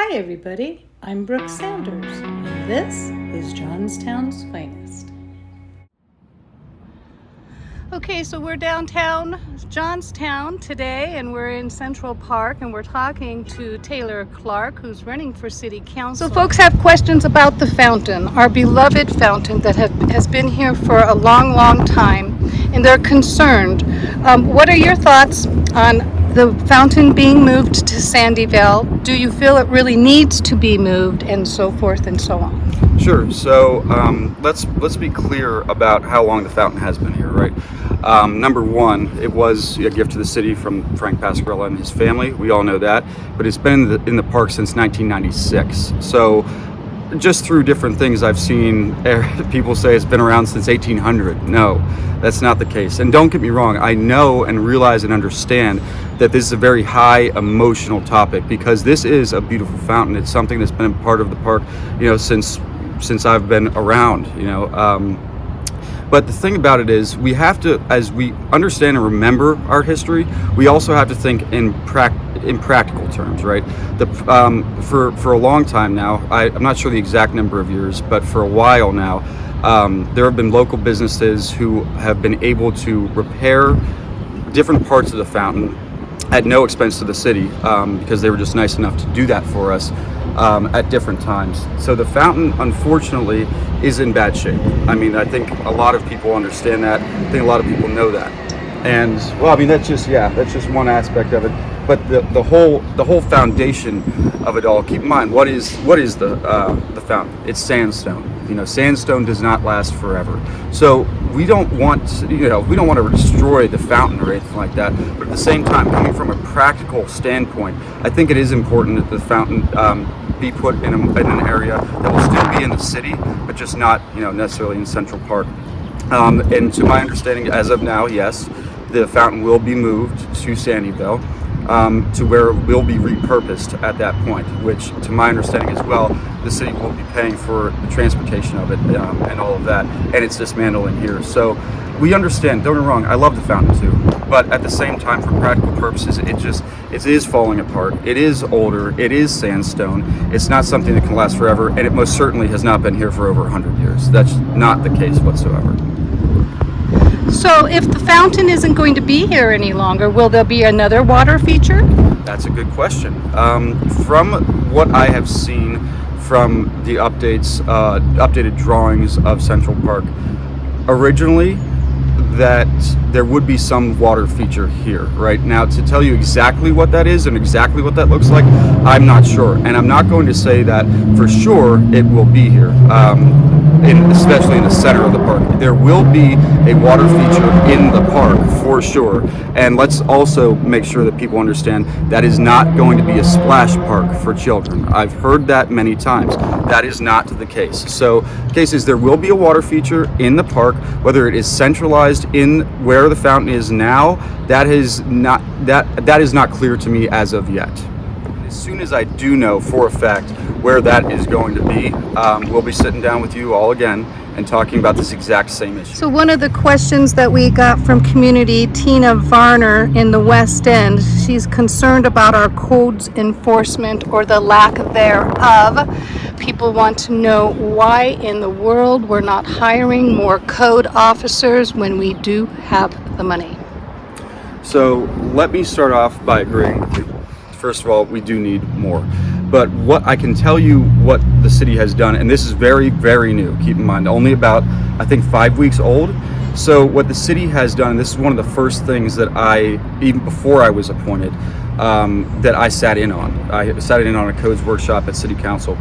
Hi, everybody. I'm Brooke Sanders, and this is Johnstown's Finest. Okay, so we're downtown Johnstown today, and we're in Central Park, and we're talking to Taylor Clark, who's running for City Council. So folks have questions about the fountain, our beloved fountain that has been here for a long, long time, and they're concerned. What are your thoughts on the fountain being moved to Sandyvale? Do you feel it really needs to be moved, and so forth and so on? Sure. So let's be clear about how long the fountain has been here, right? Number one, it was a gift to the city from Frank Pasquarella and his family. We all know that, but it's been in the park since 1996. So just through different things I've seen, people say it's been around since 1800. No, that's not the case. And don't get me wrong, I know and realize and understand that this is a very high emotional topic because this is a beautiful fountain. It's something that's been a part of the park, since I've been around, But the thing about it is we have to, as we understand and remember our history, we also have to think in practical terms, right? For a long time now, I'm not sure the exact number of years, but for a while now, there have been local businesses who have been able to repair different parts of the fountain at no expense to the city because they were just nice enough to do that for us at different times. So the fountain, unfortunately, is in bad shape. I mean, I think a lot of people understand that. I think a lot of people know that. And well, I mean, that's just one aspect of it. But the whole foundation of it all. Keep in mind, what is the fountain? It's sandstone. Sandstone does not last forever. So we don't want to destroy the fountain or anything like that. But at the same time, coming from a practical standpoint, I think it is important that the fountain be put in an area that will still be in the city, but just not necessarily in Central Park. And to my understanding, as of now, yes, the fountain will be moved to Sandyvale. To where it will be repurposed at that point, which to my understanding as well, the city will be paying for the transportation of it and all of that, and it's dismantling here. So we understand, don't get me wrong, I love the fountain too, but at the same time, for practical purposes, it is falling apart. It is older, it is sandstone, it's not something that can last forever, and it most certainly has not been here for over 100 years. That's not the case whatsoever. So if the fountain isn't going to be here any longer, will there be another water feature? That's a good question. From what I have seen from the updated drawings of Central Park, originally that there would be some water feature here. Right now, to tell you exactly what that is and exactly what that looks like, I'm not sure. And I'm not going to say that for sure it will be here. Especially in the center of the park. There will be a water feature in the park for sure. And let's also make sure that people understand that is not going to be a splash park for children. I've heard that many times. That is not the case. So the case is there will be a water feature in the park, whether it is centralized in where the fountain is now, that is not clear to me as of yet. As soon as I do know for a fact where that is going to be, we'll be sitting down with you all again and talking about this exact same issue. So one of the questions that we got from community, Tina Varner in the West End, she's concerned about our codes enforcement or the lack thereof. People want to know why in the world we're not hiring more code officers when we do have the money. So let me start off by agreeing with you. First of all, we do need more. But what I can tell you what the city has done, and this is very, very new, keep in mind, only about, I think, 5 weeks old. So what the city has done, and this is one of the first things that even before I was appointed, that I sat in on. I sat in on a codes workshop at City Council.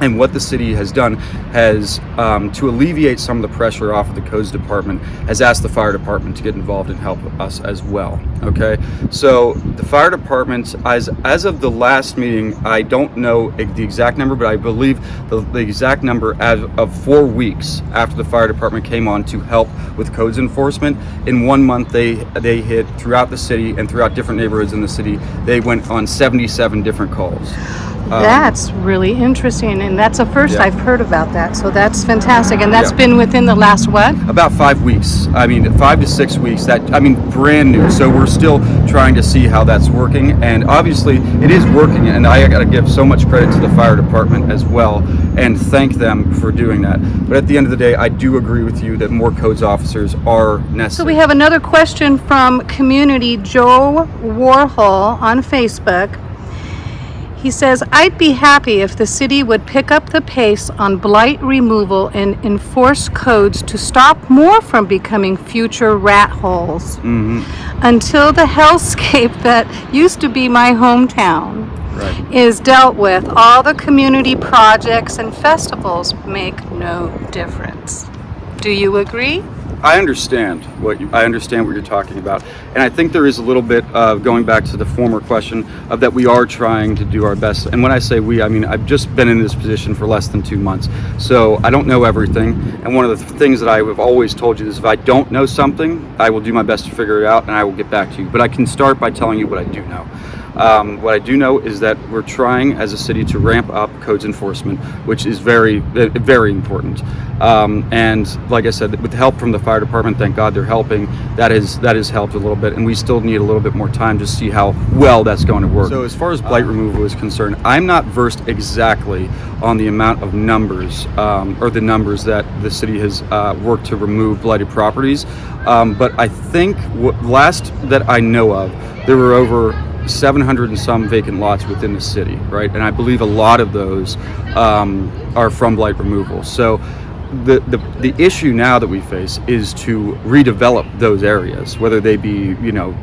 And what the city has done has, to alleviate some of the pressure off of the codes department, has asked the fire department to get involved and help us as well. Okay, so the fire department, as of the last meeting, I don't know the exact number, but I believe the exact number of 4 weeks after the fire department came on to help with codes enforcement. In 1 month, they hit throughout the city and throughout different neighborhoods in the city. They went on 77 different calls. That's really interesting, and that's the first Yeah. I've heard about that. So that's fantastic, and that's Yeah. been within the last what? About 5 weeks. I mean, 5 to 6 weeks. Brand new. So we're still trying to see how that's working, and obviously it is working. And I got to give so much credit to the fire department as well, and thank them for doing that. But at the end of the day, I do agree with you that more codes officers are necessary. So we have another question from community Joe Warhol on Facebook. He says, I'd be happy if the city would pick up the pace on blight removal and enforce codes to stop more from becoming future rat holes until the hellscape that used to be my hometown Right. is dealt with. All the community projects and festivals make no difference. Do you agree? I understand what you're talking about, and I think there is a little bit of going back to the former question of that we are trying to do our best. And when I say we, I mean I've just been in this position for less than 2 months, so I don't know everything. And one of the things that I have always told you is if I don't know something, I will do my best to figure it out, and I will get back to you. But I can start by telling you what I do know. What I do know is that we're trying as a city to ramp up codes enforcement, which is very, very important. And like I said, with the help from the fire department, thank God they're helping. That has helped a little bit, and we still need a little bit more time to see how well that's going to work. So as far as blight removal is concerned, I'm not versed exactly on the amount of numbers or the numbers that the city has worked to remove blighted properties. But I think last that I know of, there were over 700 and some vacant lots within the city, right? And I believe a lot of those are from blight removal. So the issue now that we face is to redevelop those areas, whether they be,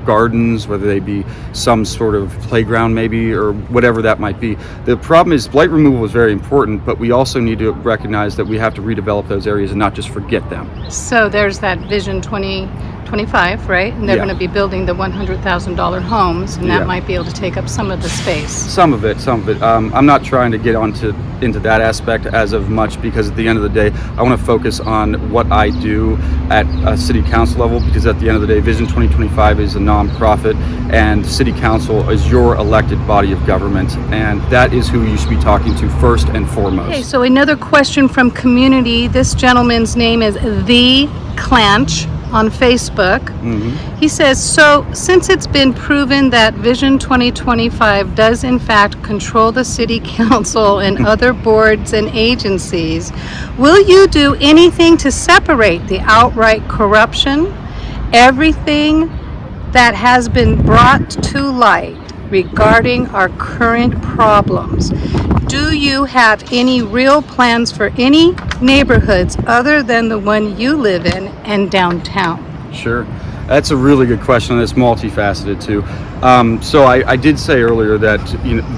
gardens, whether they be some sort of playground maybe, or whatever that might be. The problem is blight removal is very important, but we also need to recognize that we have to redevelop those areas and not just forget them. So there's that Vision 2025, right? And they're Yeah. going to be building the $100,000 homes, and that Yeah. might be able to take up some of the space. Some of it. I'm not trying to get into that aspect as of much, because at the end of the day, I want to focus on what I do at a city council level, because at the end of the day, Vision 2025 is a nonprofit, and city council is your elected body of government, and that is who you should be talking to first and foremost. Okay, so another question from community. This gentleman's name is The Clanch on Facebook. He says, so since it's been proven that Vision 2025 does in fact control the city council and other boards and agencies, will you do anything to separate the outright corruption, everything that has been brought to light regarding our current problems? Do you have any real plans for any neighborhoods other than the one you live in and downtown? Sure. That's a really good question, and it's multifaceted too. So I did say earlier that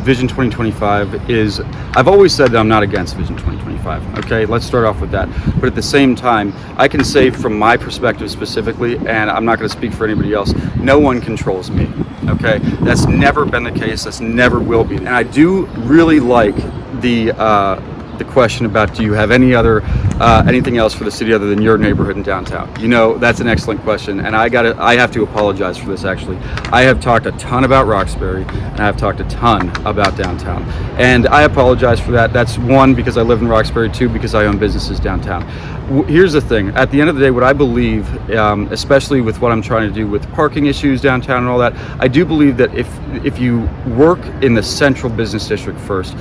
Vision 2025 is, I've always said that I'm not against Vision 2025. Okay, let's start off with that. But at the same time, I can say from my perspective specifically, and I'm not going to speak for anybody else, no one controls me. Okay, that's never been the case. That's never will be. And I do really like the question about, do you have anything else for the city other than your neighborhood and downtown? That's an excellent question, and I have to apologize for this. Actually, I have talked a ton about Roxbury, and I have talked a ton about downtown, and I apologize for that. That's one, because I live in Roxbury, two, because I own businesses downtown. Here's the thing: at the end of the day, what I believe, especially with what I'm trying to do with parking issues downtown and all that, I do believe that if you work in the central business district first,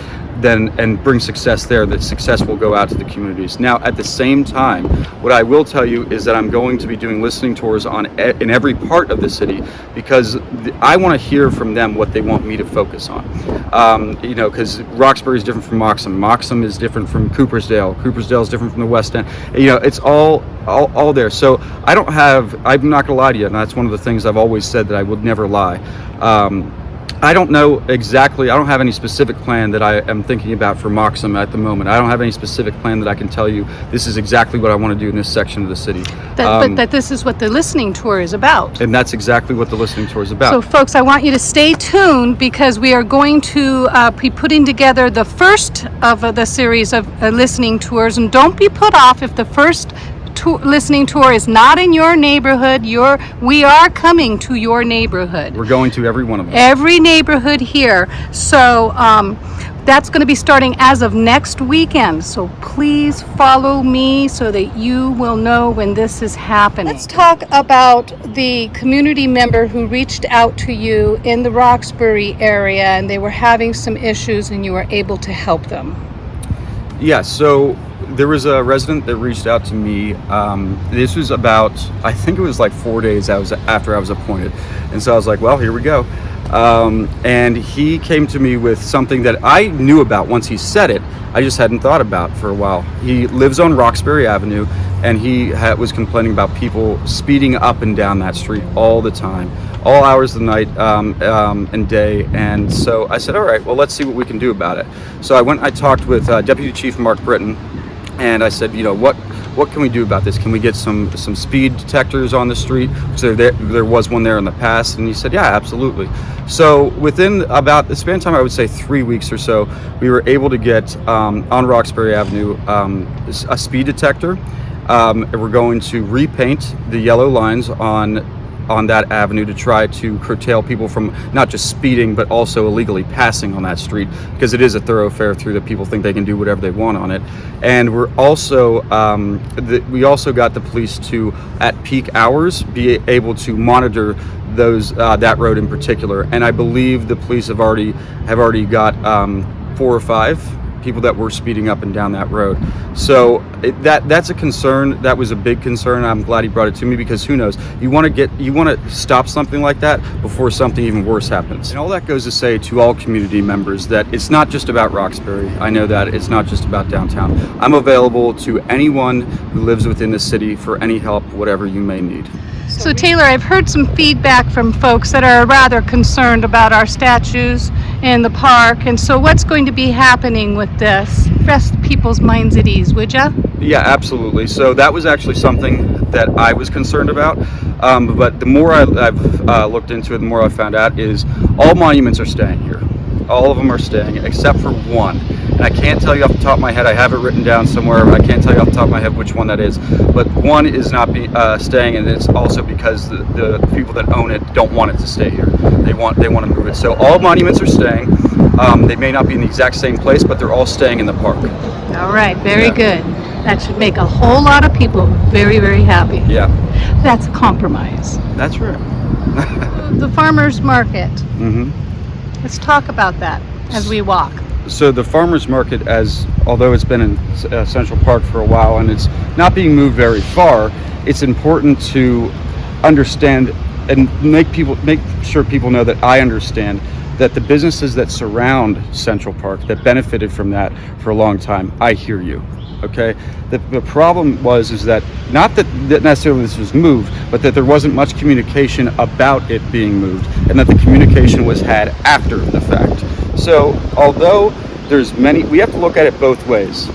and bring success there, that success will go out to the communities. Now, at the same time, what I will tell you is that I'm going to be doing listening tours in every part of the city, because I want to hear from them what they want me to focus on. Because Roxbury is different from Moxham. Moxham is different from Coopersdale. Coopersdale is different from the West End. It's all there. So I'm not going to lie to you, and that's one of the things I've always said, that I would never lie. I don't know exactly, I don't have any specific plan that I am thinking about for Moxham at the moment. I don't have any specific plan that I can tell you this is exactly what I want to do in this section of the city. But that this is what the listening tour is about. And that's exactly what the listening tour is about. So folks, I want you to stay tuned, because we are going to be putting together the first of the series of listening tours, and don't be put off if the first listening tour is not in your neighborhood. We are coming to your neighborhood. We're going to every one of them. Every neighborhood here. So That's going to be starting as of next weekend, so please follow me so that you will know when this is happening. Let's talk about the community member who reached out to you in the Roxbury area, and they were having some issues and you were able to help them. Yeah, so there was a resident that reached out to me. This was about, I think it was like 4 days after I was appointed. And so I was like, well, here we go. And he came to me with something that I knew about once he said it. I just hadn't thought about for a while. He lives on Roxbury Avenue, and he was complaining about people speeding up and down that street all the time, all hours of the night and day. And so I said, all right, well, let's see what we can do about it. So I talked with Deputy Chief Mark Britton, and I said, you know, what can we do about this? Can we get some speed detectors on the street? So there was one there in the past, and he said, yeah, absolutely. So within about the span of time, I would say 3 weeks or so, we were able to get on Roxbury Avenue a speed detector. We're going to repaint the yellow lines on that avenue to try to curtail people from not just speeding but also illegally passing on that street, because it is a thoroughfare through that people think they can do whatever they want on it. And we're also we also got the police to, at peak hours, be able to monitor those that road in particular. And I believe the police have already got 4 or 5 people that were speeding up and down that road. So that's a concern. That was a big concern. I'm glad he brought it to me, because who knows, you want to stop something like that before something even worse happens. And all that goes to say to all community members that it's not just about Roxbury. I know that it's not just about downtown. I'm available to anyone who lives within the city for any help, whatever you may need. So Taylor, I've heard some feedback from folks that are rather concerned about our statues in the park, and so what's going to be happening with this? Rest people's minds at ease, would ya? Yeah, absolutely. So that was actually something that I was concerned about, but the more I've looked into it, the more I found out is all monuments are staying here. All of them are staying except for one. And I can't tell you off the top of my head. I have it written down somewhere, but I can't tell you off the top of my head which one that is. But one is not staying, and it's also because the people that own it don't want it to stay here. They want to move it. So all monuments are staying. They may not be in the exact same place, but they're all staying in the park. All right, very good. That should make a whole lot of people very, very happy. Yeah. That's a compromise. That's right. The farmers market. Mm-hmm. Let's talk about that as we walk. So the farmers market, although it's been in Central Park for a while and it's not being moved very far, it's important to understand and make sure people know that I understand that the businesses that surround Central Park that benefited from that for a long time, I hear you. Okay, the problem is that not that necessarily this was moved, but that there wasn't much communication about it being moved, and that the communication was had after the fact. So although there's many, we have to look at it both ways.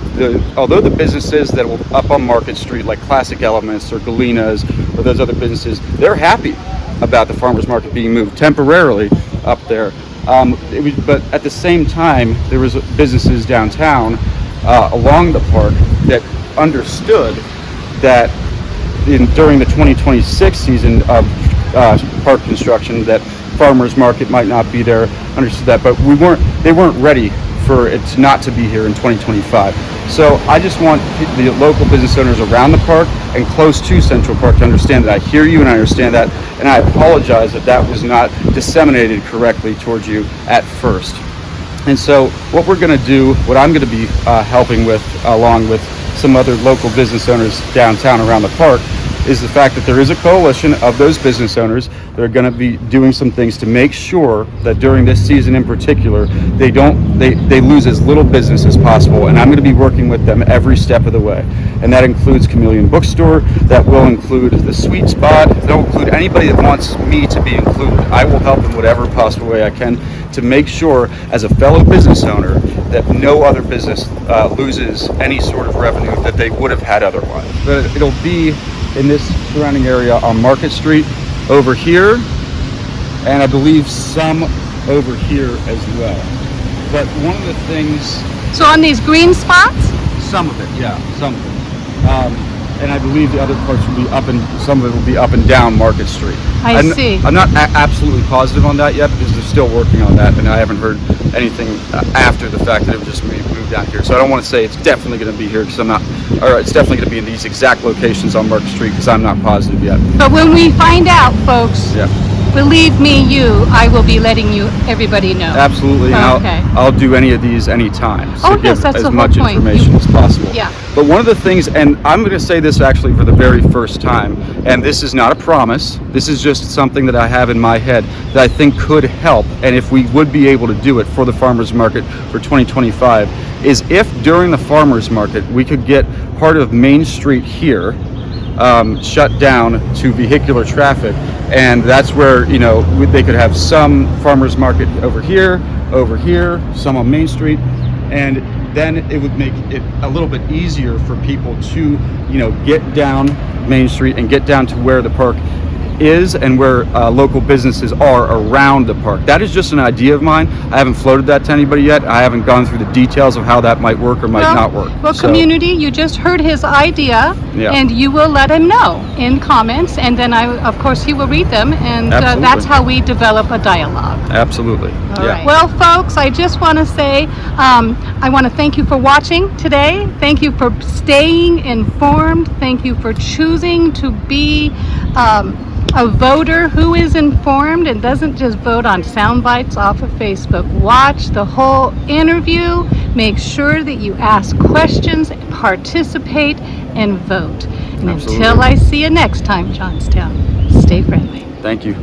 Although the businesses that were up on Market Street, like Classic Elements or Galina's or those other businesses, they're happy about the farmers market being moved temporarily up there. But at the same time, there was businesses downtown along the park that understood that during the 2026 season of park construction that farmers market might not be there, understood that, but they weren't ready for it not to be here in 2025. So I just want the local business owners around the park and close to Central Park to understand that I hear you and I understand that, and I apologize that that was not disseminated correctly towards you at first. And so what we're going to do, what I'm going to be helping with, along with some other local business owners downtown around the park, is the fact that there is a coalition of those business owners that are going to be doing some things to make sure that during this season in particular, they lose as little business as possible. And I'm going to be working with them every step of the way. And that includes Chameleon Bookstore, that will include the Sweet Spot, that will include anybody that wants me to be included. I will help in whatever possible way I can to make sure, as a fellow business owner, that no other business loses any sort of revenue that they would have had otherwise. But it'll be in this surrounding area on Market Street, over here, and I believe some over here as well. But one of the things... So on these green spots? Some of it, yeah, some of it. and I believe the other parts will be up and some of it will be up and down Market Street. I see. I'm not absolutely positive on that yet because they're still working on that, and I haven't heard anything after the fact that it was just moved down here. So I don't want to say it's definitely going to be here because I'm not, or it's definitely going to be in these exact locations on Market Street because I'm not positive yet. But when we find out, folks, Yeah. believe me, I will be letting everybody know. Absolutely, and Okay. I'll do any of these anytime to Oh, yes, give that's as the whole much point. information as possible. Yeah. But one of the things, and I'm going to say this actually for the very first time, and this is not a promise, this is just something that I have in my head that I think could help, and if we would be able to do it for the farmers market for 2025, is if during the farmers market we could get part of Main Street here shut down to vehicular traffic, and that's where they could have some farmers market over here, some on Main Street, and then it would make it a little bit easier for people to get down Main Street and get down to where the park is and where local businesses are around the park. That is just an idea of mine. I haven't floated that to anybody yet. I haven't gone through the details of how that might work or might not work. Well, So, community, you just heard his idea, Yeah. and you will let him know in comments, and then of course, he will read them, and Absolutely. that's how we develop a dialogue. Absolutely. All Yeah. right. Well, folks, I just want to say I want to thank you for watching today. Thank you for staying informed. Thank you for choosing to be a voter who is informed and doesn't just vote on sound bites off of Facebook. Watch the whole interview. Make sure that you ask questions, participate, and vote. And Absolutely. until I see you next time, Johnstown, stay friendly. Thank you.